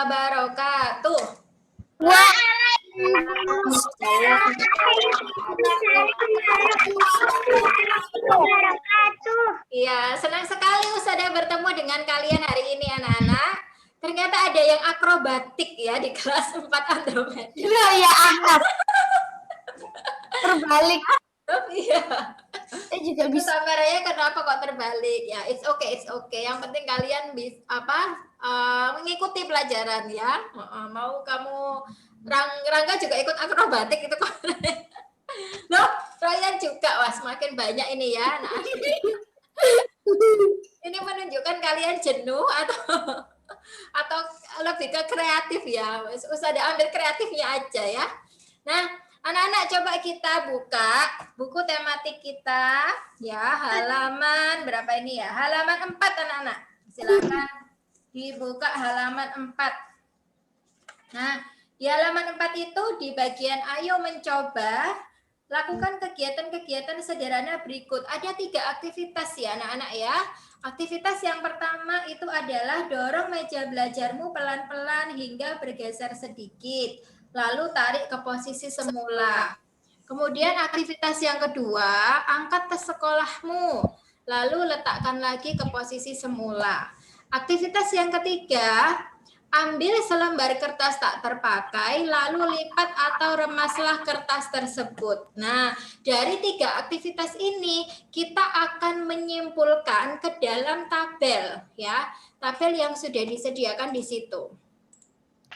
wabarakatuh. Iya, senang sekali Ustazah bertemu dengan kalian hari ini anak-anak. Ternyata ada yang akrobatik ya di kelas 4 Andromeda. Iya, ya angkat. Terbalik. Iya. Juga Itu bisa. kameranya kenapa kok terbalik? Ya, it's okay. Yang penting kalian mengikuti pelajaran ya. Mau kamu Rangga juga ikut akrobatik itu kok. Loh, Ryan juga. Wah, semakin banyak ini ya. Nah, ini menunjukkan kalian jenuh atau lebih ke kreatif ya. Usah diambil kreatifnya aja ya. Nah, anak-anak coba kita buka buku tematik kita ya, halaman berapa ini ya? Halaman 4 anak-anak. Silakan dibuka halaman 4. Nah, di halaman 4 itu di bagian ayo mencoba lakukan kegiatan-kegiatan sederhana berikut. Ada 3 aktivitas ya anak-anak ya. Aktivitas yang pertama itu adalah dorong meja belajarmu pelan-pelan hingga bergeser sedikit. Lalu tarik ke posisi semula. Kemudian aktivitas yang kedua, angkat tas sekolahmu. Lalu letakkan lagi ke posisi semula. Aktivitas yang ketiga, ambil selembar kertas tak terpakai, lalu lipat atau remaslah kertas tersebut. Nah, dari 3 aktivitas ini, kita akan menyimpulkan ke dalam tabel, ya. Tabel yang sudah disediakan di situ.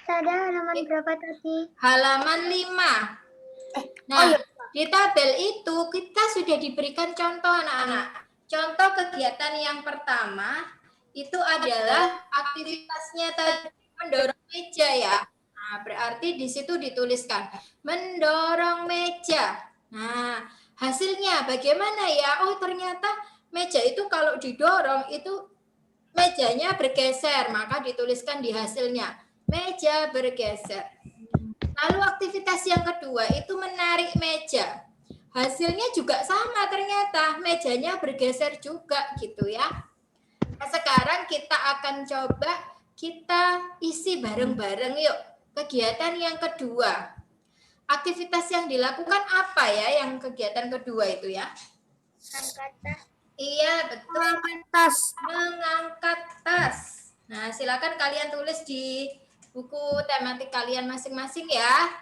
Ada halaman berapa tadi? Halaman 5. Nah, di tabel itu kita sudah diberikan contoh anak-anak. Contoh kegiatan yang pertama itu adalah aktivitasnya tadi mendorong meja ya. Nah, berarti di situ dituliskan mendorong meja. Nah, hasilnya bagaimana ya? Oh, ternyata meja itu kalau didorong itu mejanya bergeser, maka dituliskan di hasilnya meja bergeser. Lalu aktivitas yang kedua itu menarik meja. Hasilnya juga sama ternyata, mejanya bergeser juga gitu ya. Nah, sekarang kita akan coba kita isi bareng-bareng yuk. Kegiatan yang kedua. Aktivitas yang dilakukan apa ya yang kegiatan kedua itu ya? Angkat tas. Iya, betul. Mengangkat tas. Mengangkat tas. Nah, silakan kalian tulis di buku tematik kalian masing-masing ya.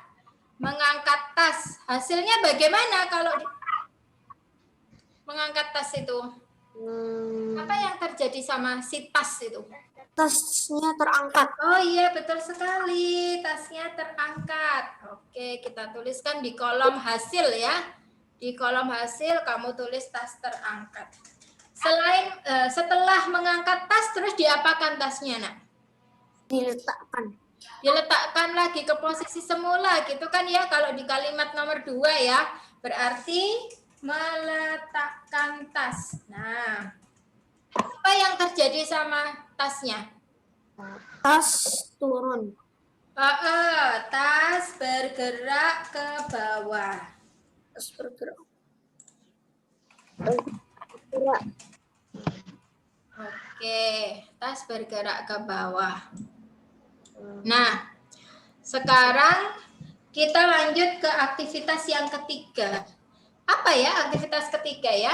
Mengangkat tas. Hasilnya bagaimana kalau mengangkat tas itu? Apa yang terjadi sama si tas itu? Tasnya terangkat. Oh iya, betul sekali. Tasnya terangkat. Oke, kita tuliskan di kolom hasil ya. Di kolom hasil kamu tulis tas terangkat. Setelah mengangkat tas, terus diapakan tasnya, Nak? Diletakkan. Diletakkan lagi ke posisi semula gitu kan ya. Kalau di kalimat nomor 2 ya, berarti meletakkan tas. Nah, apa yang terjadi sama tasnya? Tas turun. Tas bergerak ke bawah. Tas bergerak. Oke, tas bergerak ke bawah. Nah, sekarang kita lanjut ke aktivitas yang ketiga. Apa ya aktivitas ketiga ya?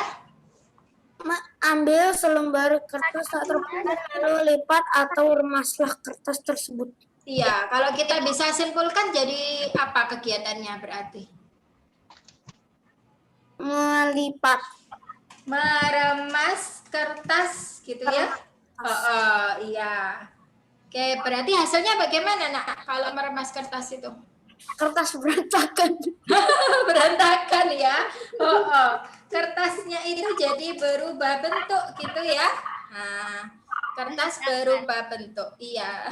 Ambil selembar kertas tak terpakai lalu lipat atau remaslah kertas tersebut. Iya, kalau kita bisa simpulkan jadi apa kegiatannya berarti? Melipat. Meremas kertas gitu ya? Iya. Oke, berarti hasilnya bagaimana nak kalau meremas kertas itu? Kertas berantakan. Berantakan ya. Kertasnya itu jadi berubah bentuk gitu ya. Nah, kertas berubah bentuk. Iya.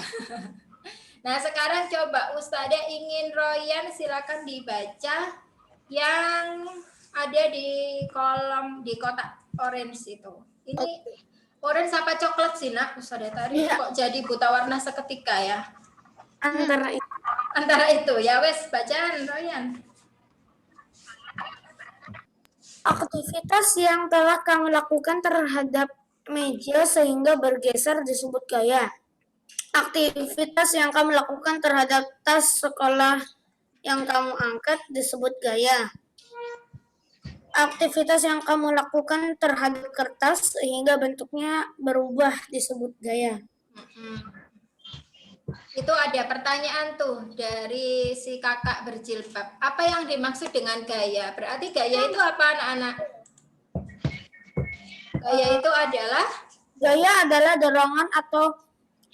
Nah, sekarang coba Ustazah ingin Royan silakan dibaca yang ada di kolom di kotak orange itu. Ini orange apa coklat sih nak? Ustazah tadi kok jadi buta warna seketika ya? Antara itu ya wes bacaan Royan. Aktivitas yang telah kamu lakukan terhadap meja sehingga bergeser disebut gaya. Aktivitas yang kamu lakukan terhadap tas sekolah yang kamu angkat disebut gaya. Aktivitas yang kamu lakukan terhadap kertas sehingga bentuknya berubah disebut gaya. Itu ada pertanyaan tuh dari si kakak berjilbab. Apa yang dimaksud dengan gaya? Berarti gaya itu apa anak-anak? Gaya itu adalah? Gaya adalah dorongan atau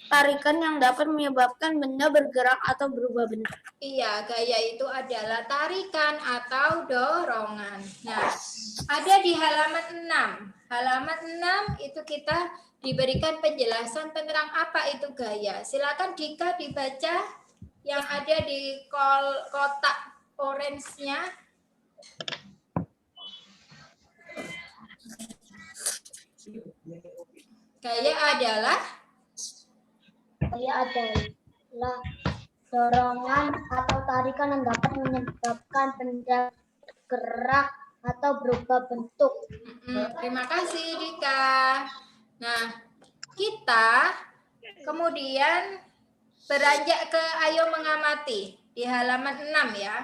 tarikan yang dapat menyebabkan benda bergerak atau berubah bentuk. Iya, gaya itu adalah tarikan atau dorongan. Nah, ada di halaman 6. Halaman 6 itu kita diberikan penjelasan tentang apa itu gaya. Silakan Dika dibaca yang ada di kotak orange-nya. Gaya adalah dorongan atau tarikan yang dapat menyebabkan benda bergerak atau berubah bentuk. Terima kasih Dika. Nah, kita kemudian beranjak ke ayo mengamati di halaman 6 ya.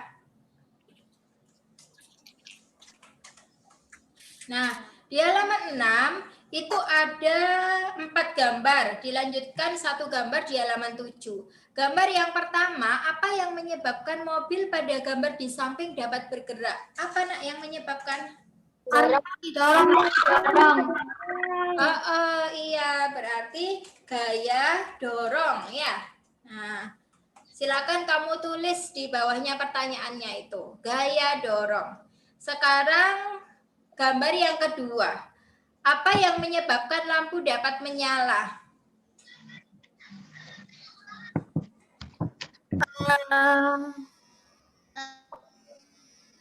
Nah, di halaman 6 itu ada 4 gambar, dilanjutkan 1 gambar di halaman 7. Gambar yang pertama, apa yang menyebabkan mobil pada gambar di samping dapat bergerak? Apa nak yang menyebabkan? Dorong. Iya, berarti gaya dorong ya. Nah, silakan kamu tulis di bawahnya pertanyaannya itu, gaya dorong. Sekarang gambar yang kedua. Apa yang menyebabkan lampu dapat menyala?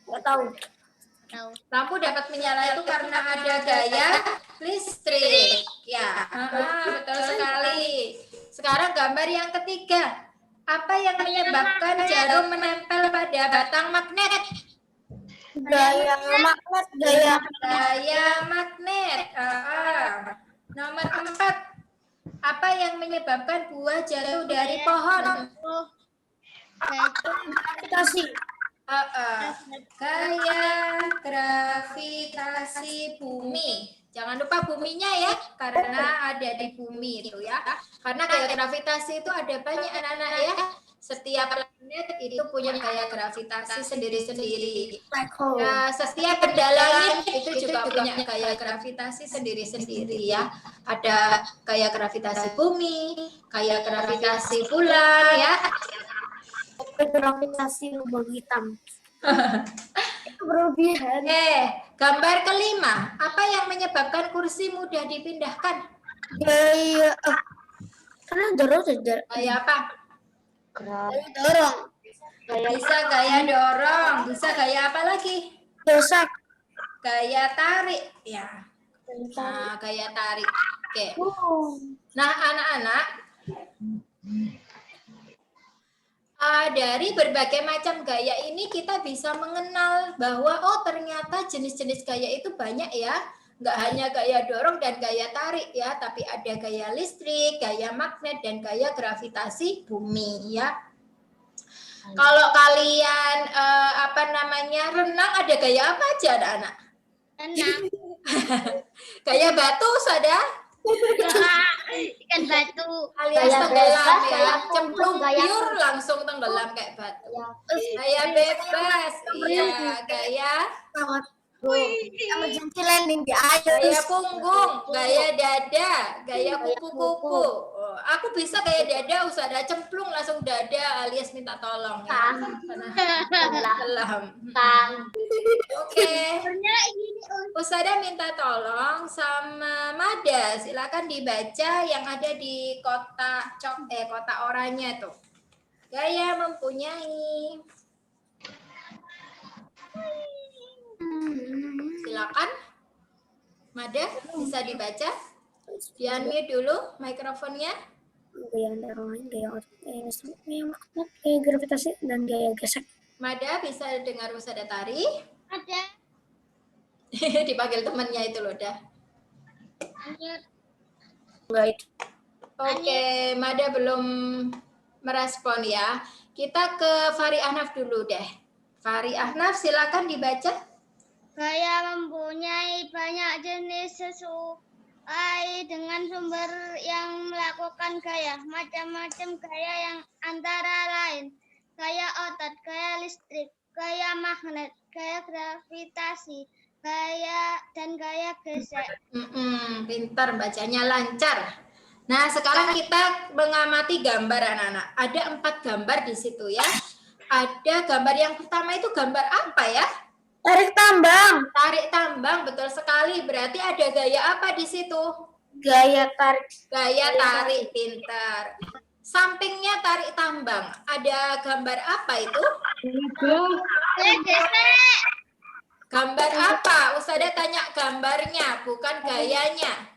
Nggak tahu. Lampu dapat menyala itu karena ada gaya listrik. Ya, betul sekali. Sekarang gambar yang ketiga. Apa yang menyebabkan jarum menempel pada batang magnet? Gaya magnet, Gaya magnet. Nomor 4. Apa yang menyebabkan buah jatuh dari pohon? gravitasi. Gaya gravitasi bumi. Jangan lupa buminya ya, karena ada di bumi itu ya. Karena gaya gravitasi itu ada banyak anak-anak ya. Setiap planet itu punya gaya gravitasi sendiri-sendiri. Nah, setiap benda langit itu juga punya gaya gravitasi sendiri-sendiri ya. Ada gaya gravitasi bumi, gaya gravitasi bulan ya. Gravitasi lubang hitam. Itu berlebihan. Gambar kelima. Apa yang menyebabkan kursi mudah dipindahkan? Gaya karena dorong saja. Gaya apa? Dorong. Bisa gaya dorong, bisa gaya apa lagi? Desak. Gaya tarik, ya. Nah, gaya tarik. Oke. Nah, anak-anak, dari berbagai macam gaya ini kita bisa mengenal bahwa oh ternyata jenis-jenis gaya itu banyak ya. Nggak hanya gaya dorong dan gaya tarik ya, tapi ada gaya listrik, gaya magnet, dan gaya gravitasi bumi ya. Kalau kalian renang ada gaya apa aja anak-anak? Renang. Gaya batu ada? Ikan batu. Alias Gaya tenggelam bebas, ya, gaya cemplung gaya pure langsung tenggelam kayak batu. Gaya bebas, iya, gaya Sama jengkil landing di air. gaya punggung, gaya dada, gaya kupu-kupu. Oh, aku bisa gaya dada, usada cemplung langsung dada alias minta tolong. Ya. Tenggelam. Oke. Usada minta tolong sama Mada. Silakan dibaca yang ada di kotak kotak oranye tuh. Gaya mempunyai. Silakan. Mada bisa dibaca. Di-unmute dulu mikrofonnya. Gaya dorongan, gaya magnet, gaya gravitasi, dan gaya gesek. Mada bisa dengar Usada Tari. Ada. Dipanggil temannya itu loh dah. Enggak itu. Oke, Mada belum merespon ya. Kita ke Fari Ahnaf dulu deh. Fari Ahnaf, silakan dibaca. Gaya mempunyai banyak jenis sesuai dengan sumber yang melakukan gaya. Macam-macam gaya yang antara lain gaya otot, gaya listrik, gaya magnet, gaya gravitasi, gaya dan gaya gesek. Pintar bacanya, lancar. Nah, sekarang kita mengamati gambar anak-anak. Ada 4 gambar di situ ya. Ada gambar yang pertama itu gambar apa ya? Tarik tambang. Tarik tambang, betul sekali. Berarti ada gaya apa di situ? Gaya tarik. Gaya tarik, pintar. Sampingnya tarik tambang, ada gambar apa itu? Gambar apa? Ustazah tanya gambarnya, bukan gayanya.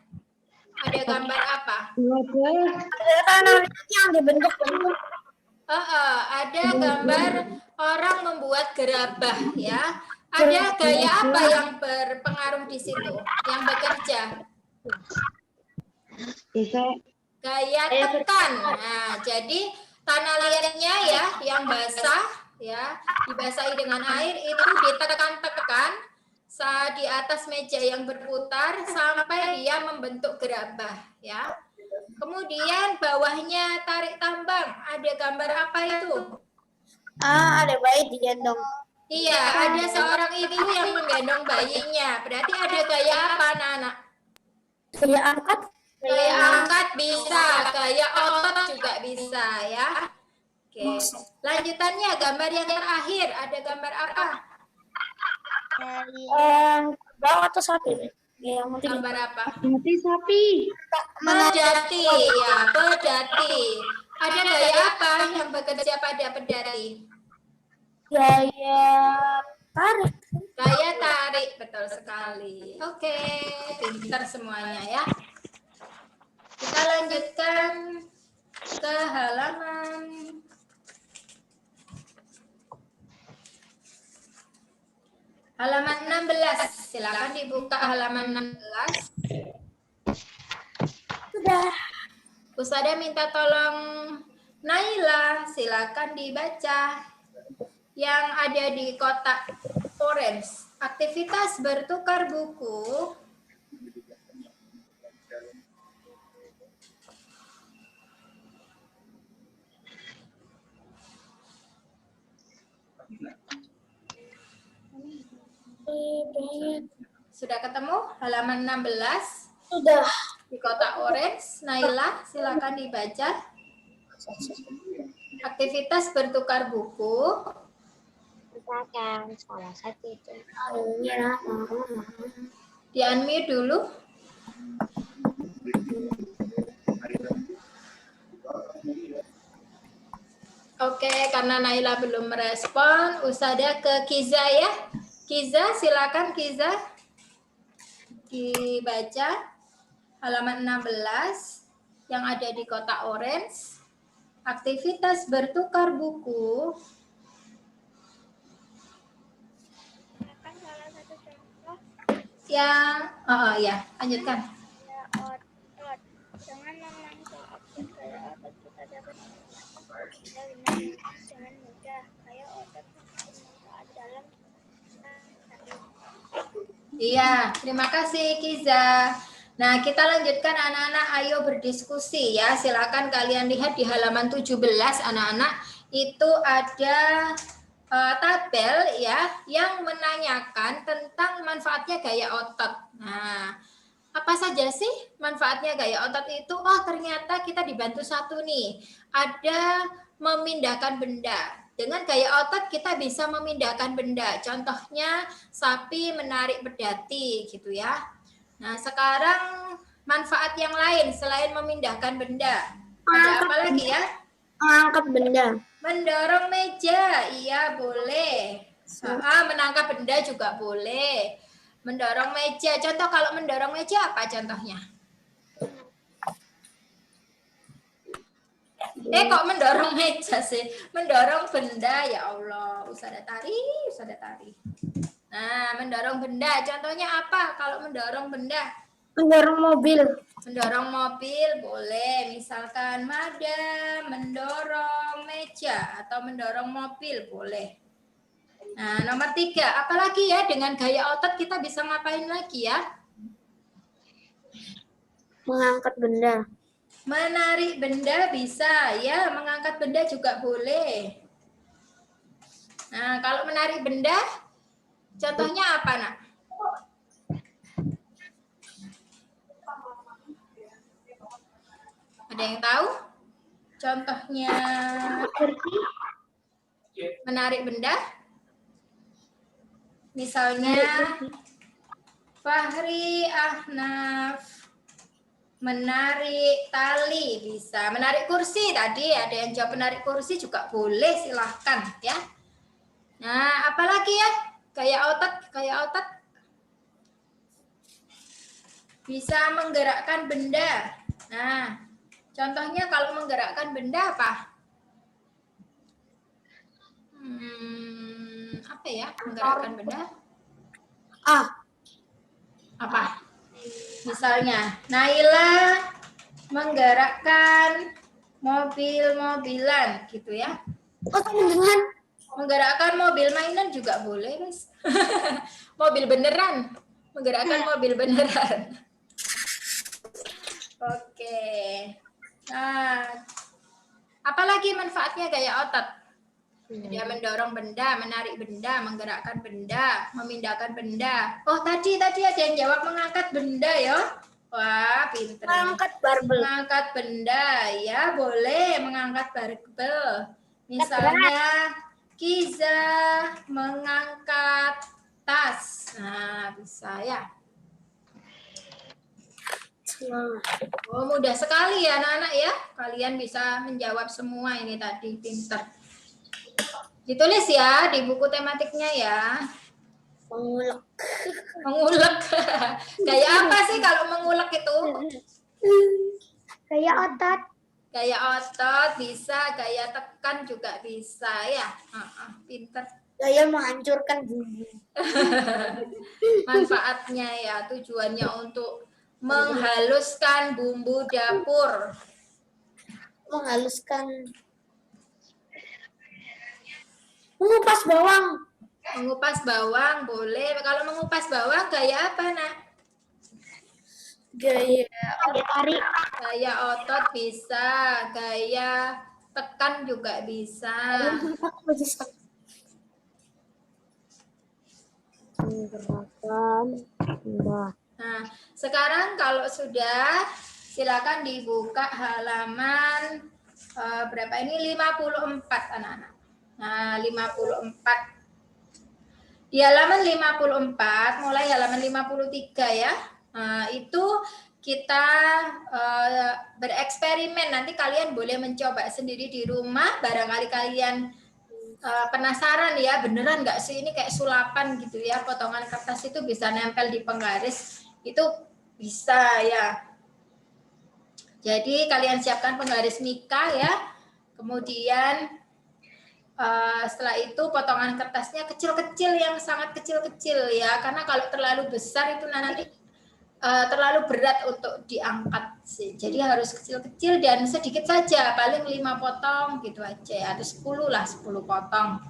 Ada gambar apa? Ada tanah yang dibentuk-bentuk. Ada gambar orang membuat gerabah ya. Ada gaya apa yang berpengaruh di situ? Yang bekerja? Gaya tekan. Nah, jadi tanah liatnya ya, yang basah ya, dibasahi dengan air itu ditekan-tekan di atas meja yang berputar sampai dia membentuk gerabah ya. Kemudian bawahnya tarik tambang, ada gambar apa itu? Ada bayi digendong. Iya, ada seorang ibu yang menggendong bayinya. Berarti ada gaya apa, anak-anak? Gaya angkat. Gaya angkat bisa, gaya otot juga bisa ya. Oke, lanjutannya gambar yang terakhir, ada gambar apa? Bawang atau sapi? Ya, yang penting Gambar apa? sapi. Pedati, ya, pedati. Ada gaya apa yang bekerja pada pedati? Gaya tarik. Gaya tarik, betul sekali. Oke, pintar semuanya ya. Kita lanjutkan ke halaman 16. Silakan dibuka halaman 16. Sudah. Ustazah minta tolong Naila, silakan dibaca. Yang ada di kotak orange. Aktivitas bertukar buku. Sudah ketemu halaman 16? Sudah. Di kotak orange, Naila silakan dibaca. Aktivitas bertukar buku. Misalkan salah satu itu. Di unmute dulu. Oke, karena Naila belum merespon, Ustazah ke Kiza ya. Kiza, silakan Kiza. Dibaca halaman 16 yang ada di kotak orange. Aktivitas bertukar buku. Kan salah satu contoh Yang, ya, lanjutkan. gaya otot. Dengan memanfaatkan gaya otot kita dapat menggunakan dengan mudah. Gaya otot bermanfaat dalam Iya, terima kasih Kiza. Nah, kita lanjutkan anak-anak, ayo berdiskusi ya. Silakan kalian lihat di halaman 17 anak-anak. Itu ada tabel ya yang menanyakan tentang manfaatnya gaya otot. Nah, apa saja sih manfaatnya gaya otot itu? Oh, ternyata kita dibantu satu nih. Ada memindahkan benda. Dengan gaya otot kita bisa memindahkan benda. Contohnya sapi menarik pedati gitu ya. Nah, sekarang manfaat yang lain selain memindahkan benda. Ada apa lagi ya? Mengangkat benda. Mendorong meja, iya boleh. Menangkap benda juga boleh. Mendorong meja, contoh kalau mendorong meja apa contohnya? Kok mendorong meja sih? Mendorong benda, ya Allah. Ustazah tari. Nah, mendorong benda, contohnya apa kalau mendorong benda? Mendorong mobil. Mendorong mobil boleh, misalkan madam mendorong meja atau mendorong mobil boleh. Nah, nomor 3, apalagi ya dengan gaya otot kita bisa ngapain lagi ya? Mengangkat benda. Menarik benda bisa, ya mengangkat benda juga boleh. Nah, kalau menarik benda, contohnya apa nak? Ada yang tahu? Contohnya menarik benda? Misalnya Fahri Ahnaf menarik tali bisa. Menarik kursi tadi ada yang jawab menarik kursi juga boleh, silahkan ya. Nah, apalagi ya? Kayak otot bisa menggerakkan benda. Nah, contohnya kalau menggerakkan benda apa? Apa ya menggerakkan benda? Apa? Misalnya, Naila menggerakkan mobil-mobilan gitu ya. Dengan Menggerakkan mobil mainan juga boleh, guys. Mobil beneran. Menggerakkan mobil beneran. Oke. Nah, apalagi manfaatnya gaya otot? Dia mendorong benda, menarik benda, menggerakkan benda, memindahkan benda. Oh, tadi ada yang jawab mengangkat benda ya. Wah, pinter. mengangkat barbel. Mengangkat benda, ya boleh mengangkat barbel. Misalnya Kiza mengangkat tas. Nah, bisa ya. Oh, mudah sekali ya anak-anak ya. Kalian bisa menjawab semua ini tadi, pinter. Ditulis ya di buku tematiknya ya. Mengulek. Mengulek. Kayak apa sih kalau mengulek itu? Kayak otot. Gaya otot bisa, gaya tekan juga bisa ya. Pinter. Gaya menghancurkan bumbu. Manfaatnya ya, tujuannya untuk menghaluskan bumbu dapur. Menghaluskan. Mengupas bawang. Mengupas bawang boleh. Kalau mengupas bawang gaya apa nak? Gaya Tarik. Gaya otot bisa, gaya tekan juga bisa. Gerakan. Nah, sekarang kalau sudah, silakan dibuka halaman berapa ini? 54 anak-anak. Nah, 54. Di halaman 54, mulai halaman 53 ya. Nah, itu kita bereksperimen. Nanti kalian boleh mencoba sendiri di rumah. Barangkali kalian penasaran ya, beneran nggak sih ini kayak sulapan gitu ya. Potongan kertas itu bisa nempel di penggaris. Itu bisa ya. Jadi kalian siapkan penggaris mika ya. Kemudian setelah itu potongan kertasnya kecil-kecil, yang sangat kecil-kecil ya, karena kalau terlalu besar itu nanti terlalu berat untuk diangkat sih. Jadi harus kecil-kecil dan sedikit saja, paling 5 potong gitu aja ya, atau 10 lah, 10 potong.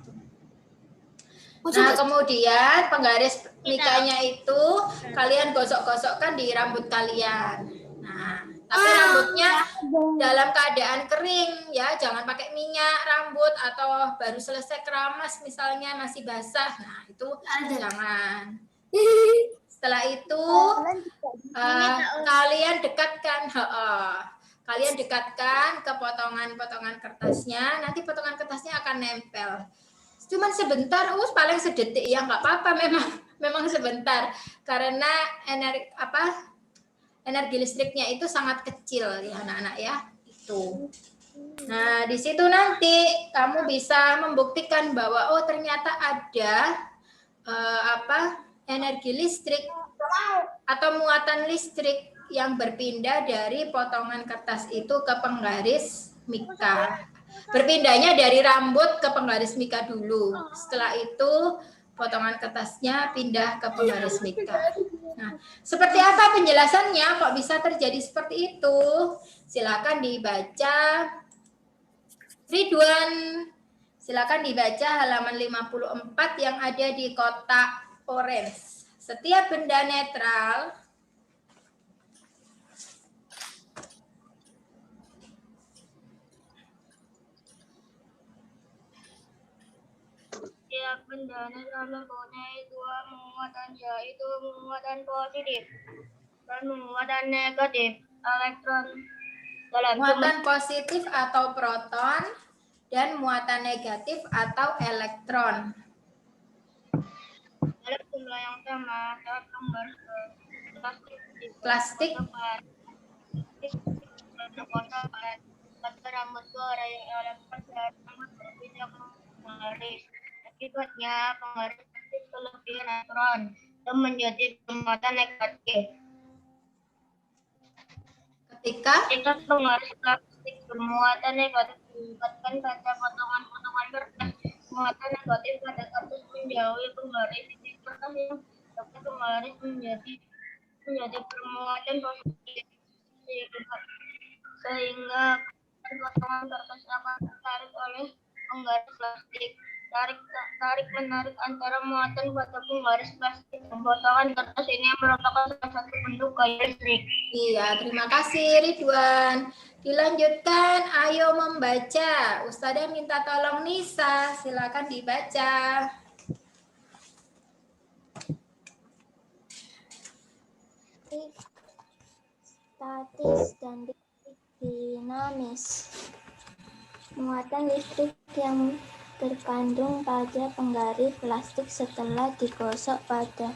Nah, kemudian penggaris mikanya itu kalian gosok-gosokkan di rambut kalian. Nah, tapi rambutnya dalam keadaan kering ya, jangan pakai minyak rambut atau baru selesai keramas misalnya masih basah. Nah, itu jangan. Setelah itu kalian dekatkan ke potongan-potongan kertasnya. Nanti potongan kertasnya akan nempel. Cuman sebentar, paling sedetik ya, nggak apa-apa, memang sebentar karena energi listriknya itu sangat kecil ya anak-anak ya itu. Nah, di situ nanti kamu bisa membuktikan bahwa ternyata ada energi listrik atau muatan listrik yang berpindah dari potongan kertas itu ke penggaris mika. Berpindahnya dari rambut ke penggaris mika dulu. Setelah itu potongan kertasnya pindah ke penggaris Mika. Nah, seperti apa penjelasannya kok bisa terjadi seperti itu? Silakan dibaca. Ridwan, silakan dibaca halaman 54 yang ada di kotak orange. Setiap benda netral Setiap benda netral mempunyai dua muatan, yaitu muatan positif dan muatan negatif elektron dalam muatan positif atau proton dan muatan negatif atau elektron. dalam jumlah yang sama saat penggaris Plastik pada rambut suara yang elektron dan rambut berbeda penggaris. Akibatnya penggaris plastik lebih elektron dan menjadi bermuatan negatif. Ketika Penggaris plastik bermuatan negatif melibatkan pada potongan-potongan kertas. Muatan negatif pada kertas menjauhi penggaris kertas yang dapat penggaris menjadi bermuatan positif sehingga potongan kertas akan ditarik oleh penggaris plastik. Tarik menarik antara muatan pada penggaris plastik dan potongan kertas ini merupakan salah satu bentuk gaya listrik. Iya, terima kasih Ridwan. Dilanjutkan, ayo membaca. Ustazah minta tolong Nisa, silakan dibaca. Statis dan dinamis. Muatan listrik yang terkandung pada penggaris plastik setelah digosok pada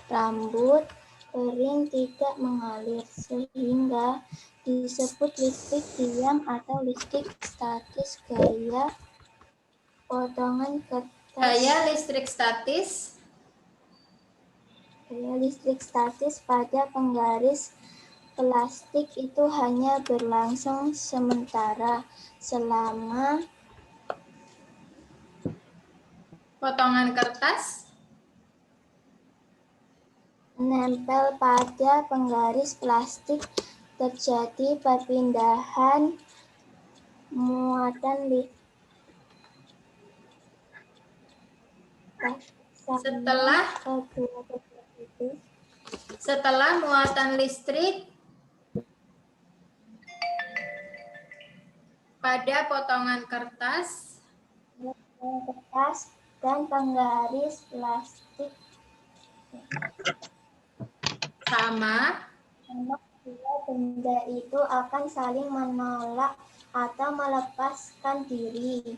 rambut kering tidak mengalir sehingga disebut listrik diam atau listrik statis. Gaya potongan kertas. Gaya listrik statis. Gaya listrik statis pada penggaris plastik itu hanya berlangsung sementara selama Potongan kertas. menempel pada penggaris plastik terjadi perpindahan muatan listrik. Setelah muatan listrik pada potongan kertas Dan penggaris plastik sama, dua benda itu akan saling menolak atau melepaskan diri.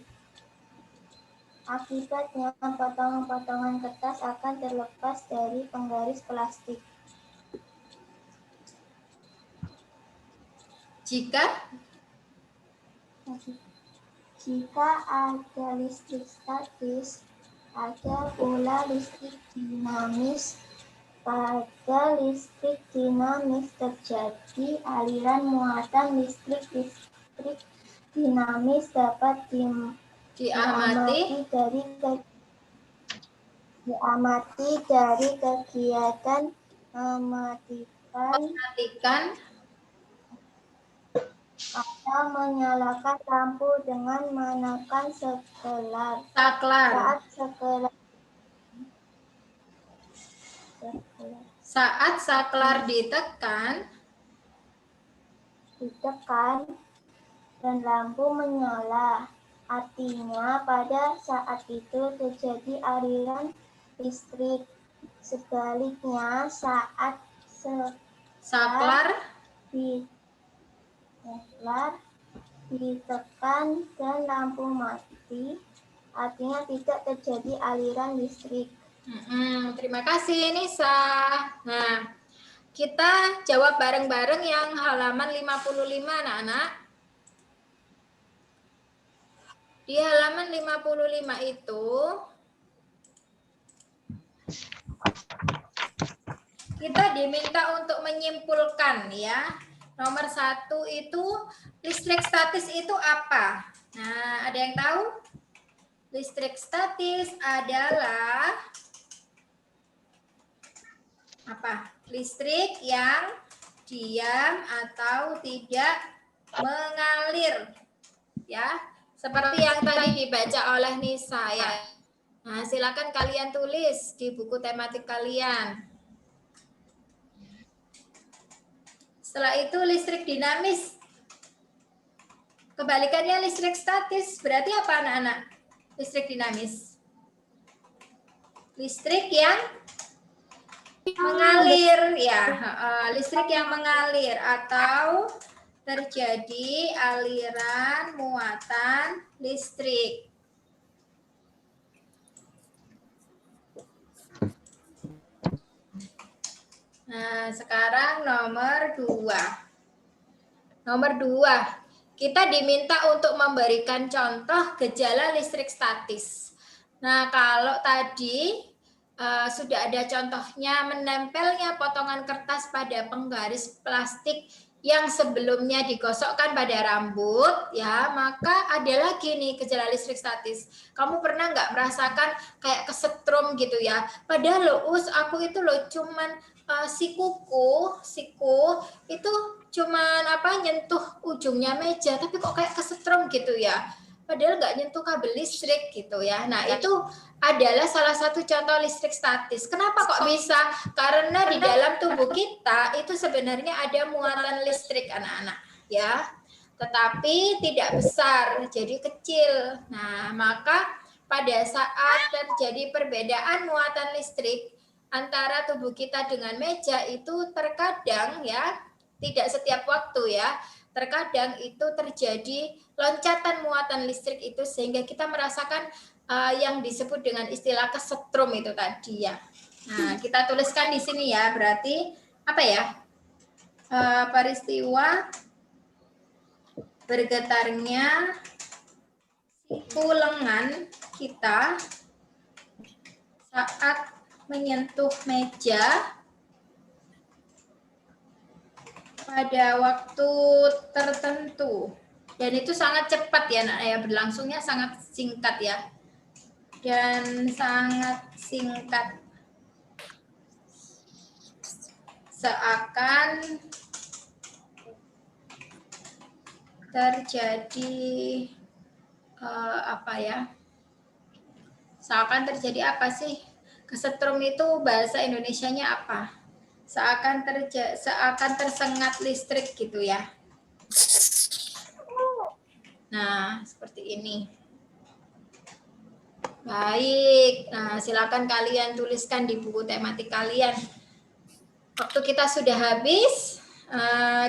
Akibatnya, potongan-potongan kertas akan terlepas dari penggaris plastik. jika ada listrik statis, ada pula listrik dinamis. Pada listrik dinamis terjadi aliran muatan listrik. Listrik dinamis dapat diamati dari kegiatan mematikan atau menyalakan lampu dengan menekan saklar. Saat saklar ditekan dan lampu menyala. Artinya pada saat itu terjadi aliran listrik. Sebaliknya saat saklar ditekan dan lampu mati, artinya tidak terjadi aliran listrik. Terima kasih Nisa. Nah, kita jawab bareng-bareng yang halaman 55 anak-anak. Di halaman 55 itu kita diminta untuk menyimpulkan ya. Nomor 1 itu listrik statis itu apa? Nah, ada yang tahu? Listrik statis adalah apa? Listrik yang diam atau tidak mengalir. Ya, seperti yang tadi dibaca oleh Nisa ya. Nah, silakan kalian tulis di buku tematik kalian. Setelah itu listrik dinamis. Kebalikannya listrik statis. Berarti apa anak-anak? Listrik dinamis. Listrik yang mengalir ya, listrik yang mengalir atau terjadi aliran muatan listrik. Nah, sekarang nomor 2. Nomor 2, kita diminta untuk memberikan contoh gejala listrik statis. Nah, kalau tadi sudah ada contohnya menempelnya potongan kertas pada penggaris plastik yang sebelumnya digosokkan pada rambut, ya, maka ada lagi nih gejala listrik statis. Kamu pernah nggak merasakan kayak kesetrum gitu ya? Padahal loh, aku itu loh cuman siku itu cuman nyentuh ujungnya meja, tapi kok kayak kesetrum gitu ya? Padahal nggak nyentuh kabel listrik gitu ya. Nah, itu adalah salah satu contoh listrik statis. Kenapa kok bisa? Karena di dalam tubuh kita itu sebenarnya ada muatan listrik anak-anak ya. Tetapi tidak besar, jadi kecil. Nah, maka pada saat terjadi perbedaan muatan listrik antara tubuh kita dengan meja itu terkadang ya, tidak setiap waktu ya, terkadang itu terjadi loncatan muatan listrik itu sehingga kita merasakan yang disebut dengan istilah kesetrum itu tadi ya. Nah, kita tuliskan di sini ya, berarti apa ya? Peristiwa bergetarnya siku lengan kita saat menyentuh meja pada waktu tertentu. Dan itu sangat cepat ya, nak ya, berlangsungnya sangat singkat ya. Dan sangat singkat. Seakan terjadi apa ya? Seakan terjadi apa sih? Kesetrum itu bahasa Indonesianya apa? Seakan tersengat listrik gitu ya. Nah, seperti ini. Baik, nah silakan kalian tuliskan di buku tematik kalian. Waktu kita sudah habis,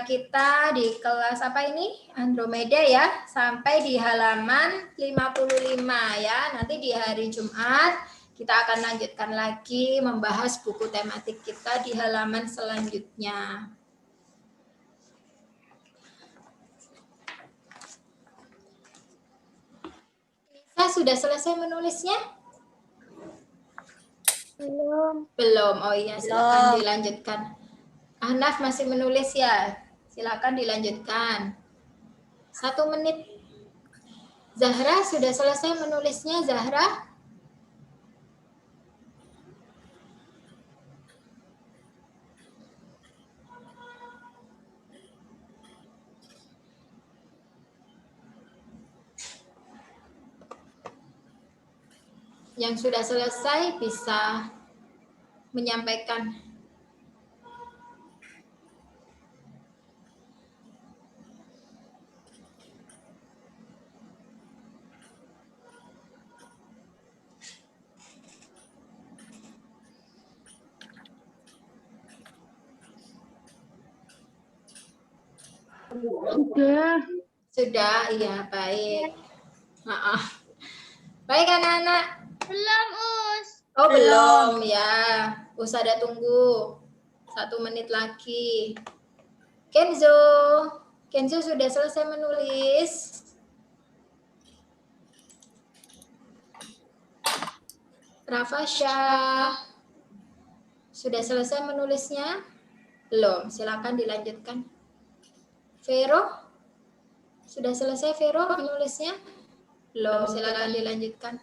kita di kelas apa ini? Andromeda ya, sampai di halaman 55 ya. Nanti di hari Jumat kita akan lanjutkan lagi membahas buku tematik kita di halaman selanjutnya. Sudah selesai menulisnya? Belum. Oh iya, silakan dilanjutkan. Ahnaf masih menulis ya? Silakan dilanjutkan. 1 menit. Zahra sudah selesai menulisnya, Zahra? Yang sudah selesai bisa menyampaikan. Sudah, iya, baik. Baik anak-anak. Belum, Us. Oh, belum ya. Us ada tunggu 1 menit lagi. Kenzo sudah selesai menulis. Rafasya sudah selesai menulisnya? Belum, silakan dilanjutkan. Vero sudah selesai Vero menulisnya? Belum, silakan dilanjutkan.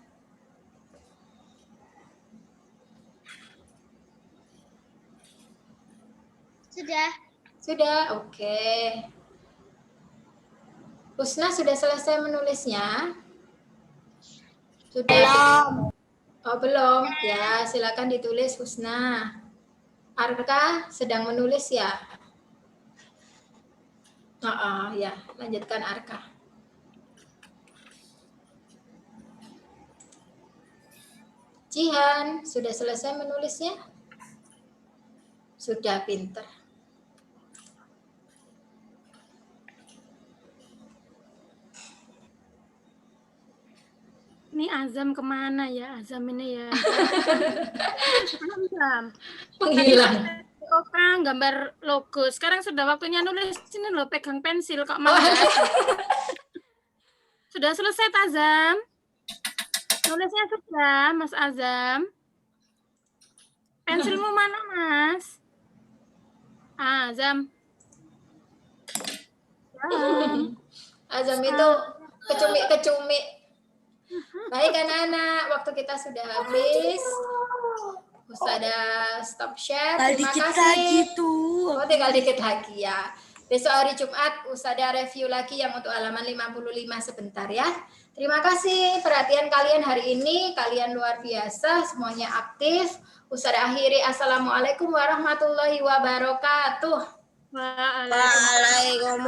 Sudah. Sudah, oke. Husna sudah selesai menulisnya? Sudah. Belum. Oh, belum. Ya, silakan ditulis Husna. Arka sedang menulis ya? Ya, lanjutkan Arka. Jihan, sudah selesai menulisnya? Sudah, pinter. Ini Azam kemana ya? Azam ini ya. Azam. Menghilang. Oke, gambar logo. Sekarang sudah waktunya nulis. Sini loh, pegang pensil kok Oh, mau. Sudah selesai, Azam? Nulisnya sudah, Mas Azam. Pensilmu mana, Mas? Azam. Azam itu kecumi-kecumi. Baik anak-anak, waktu kita sudah habis. Ustazah stop share. Terima kasih. Oh, tinggal dikit lagi ya. Besok hari Jumat Ustazah review lagi yang untuk halaman 55 sebentar ya. Terima kasih perhatian kalian hari ini. Kalian luar biasa, semuanya aktif. Ustazah akhiri. Assalamualaikum warahmatullahi wabarakatuh. Waalaikumsalam.